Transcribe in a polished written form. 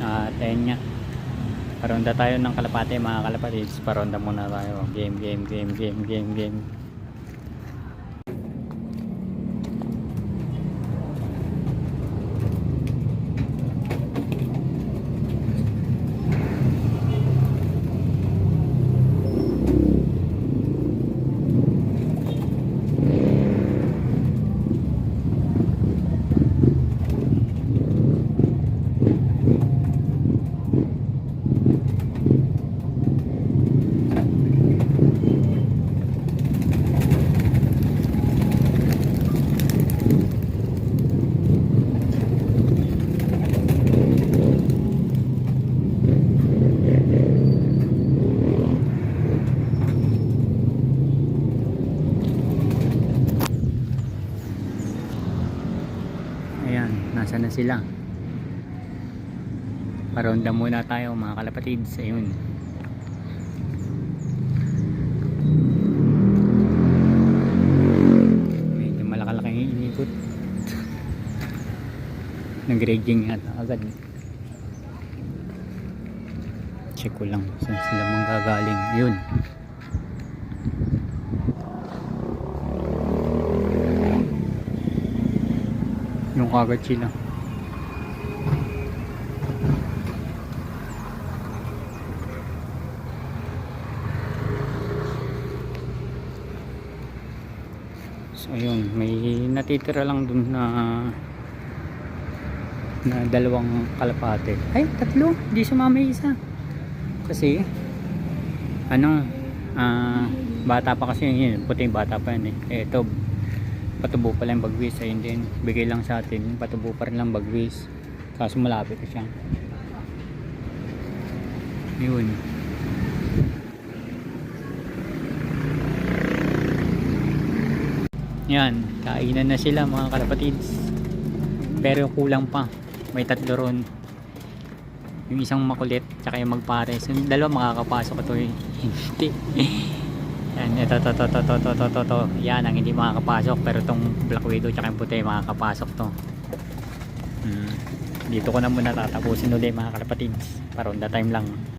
At ayun nga, paronda tayo ng kalapate mga kalapatids. Paronda muna tayo. Game, game, game, game, game, game. Ayan, nasa na sila. Paronda muna tayo mga kalapatids. Ayun. Medyo malakalaki yung inikot. Nag-raging yata agad. Check ko lang saan sila manggagaling. Yun. Yung kagad sila. So ayun, may natitira lang dun na dalawang kalapate. Ay, tatlo, hindi sumama yung isa. Kasi ano, bata pa kasi yun, puting bata pa yun eh. Ito, patubo pa lang bagwis. Ayun din, bigay lang sa atin, patubo pa rin lang bagwis. Kaso malapit na siya. Yun. Yan, kainan na sila mga kalapatids. Pero kulang pa. May tatlo ron. Yung isang makulit, tsaka yung magpares. Yung dalawa makakapasok ito eh. Hindi. Yan, ito. Yan ang hindi makakapasok. Pero itong Black Widow tsaka yung puti makakapasok to. Dito ko na muna tatapusin ulit mga kalapatids. Paronda time lang.